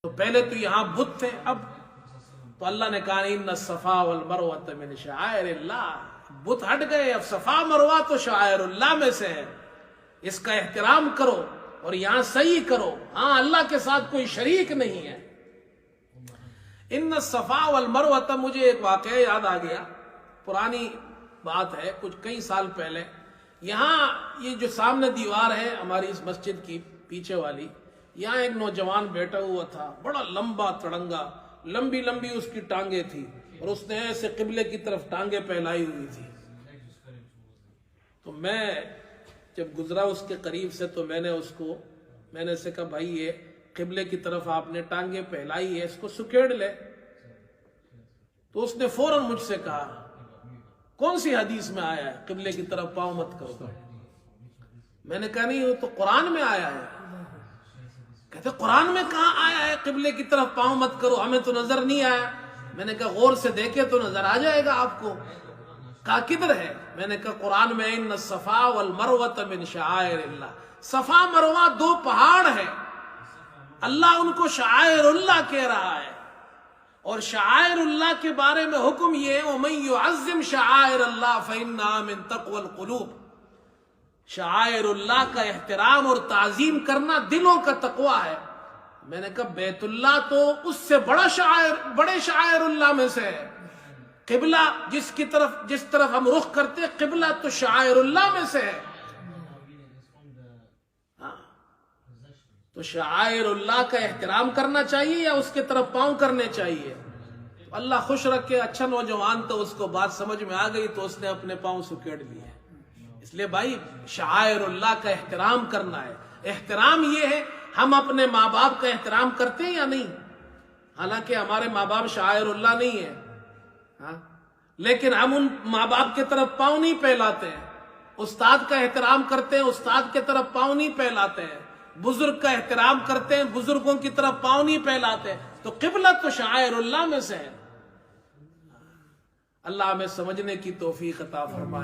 تو پہلے تو یہاں بت تھے، اب تو اللہ نے کہا ان الصفا والمروۃ من شعائر اللہ، بت ہٹ گئے، اب صفا مروہ تو شعائر اللہ میں سے ہے، اس کا احترام کرو اور یہاں صحیح کرو، ہاں اللہ کے ساتھ کوئی شریک نہیں ہے۔ ان الصفا والمروۃ، مجھے ایک واقعہ یاد آ گیا، پرانی بات ہے، کچھ کئی سال پہلے، یہاں یہ جو سامنے دیوار ہے ہماری اس مسجد کی پیچھے والی، یہاں ایک نوجوان بیٹھا ہوا تھا، بڑا لمبا تڑنگا، لمبی لمبی اس کی ٹانگیں تھی، اور اس نے ایسے قبلے کی طرف ٹانگیں پھیلائی ہوئی تھی۔ تو میں جب گزرا اس کے قریب سے تو میں نے اسے کہا بھائی یہ قبلے کی طرف آپ نے ٹانگیں پھیلائی ہے، اس کو سکیڑ لے۔ تو اس نے فوراً مجھ سے کہا کون سی حدیث میں آیا ہے قبلے کی طرف پاؤں مت کرو؟ میں نے کہا نہیں وہ تو قرآن میں آیا ہے۔ کہتے قرآن میں کہاں آیا ہے قبلے کی طرف پاؤں مت کرو؟ ہمیں تو نظر نہیں آیا۔ میں نے کہا غور سے دیکھے تو نظر آ جائے گا آپ کو۔ کہا کدھر ہے؟ میں نے کہا قرآن میں ان الصفا والمروۃ من شعائر اللہ، صفا مروہ دو پہاڑ ہیں، اللہ ان کو شعائر اللہ کہہ رہا ہے، اور شعائر اللہ کے بارے میں حکم یہ ہے وَمَن يُعَظِّمْ شَعَائِرَ اللَّهِ فَإِنَّهَا مِن تَقْوَى الْقُلُوبِ، شعائر اللہ کا احترام اور تعظیم کرنا دلوں کا تقوی ہے۔ میں نے کہا بیت اللہ تو اس سے بڑے شعائر اللہ میں سے ہے، قبلہ جس طرف ہم رخ کرتے قبلہ تو شعائر اللہ میں سے ہے۔ تو شعائر اللہ کا احترام کرنا چاہیے یا اس کے طرف پاؤں کرنے چاہیے؟ اللہ خوش رکھے، اچھا نوجوان تو اس کو بات سمجھ میں آ گئی تو اس نے اپنے پاؤں سکیڑ لیے۔ اس لیے بھائی شعائر اللہ کا احترام کرنا ہے۔ احترام یہ ہے ہم اپنے ماں باپ کا احترام کرتے ہیں یا نہیں؟ حالانکہ ہمارے ماں باپ شعائر اللہ نہیں ہے، ہاں، لیکن ہم ان ماں باپ کی طرف پاؤں نہیں پھیلاتے ہیں۔ استاد کا احترام کرتے ہیں، استاد کی طرف پاؤں نہیں پھیلاتے ہیں۔ بزرگ کا احترام کرتے ہیں، بزرگوں کی طرف پاؤں نہیں پھیلاتے۔ تو قبلہ تو شعائر اللہ میں سے ہے۔ اللہ ہمیں سمجھنے کی توفیق عطا فرمائے۔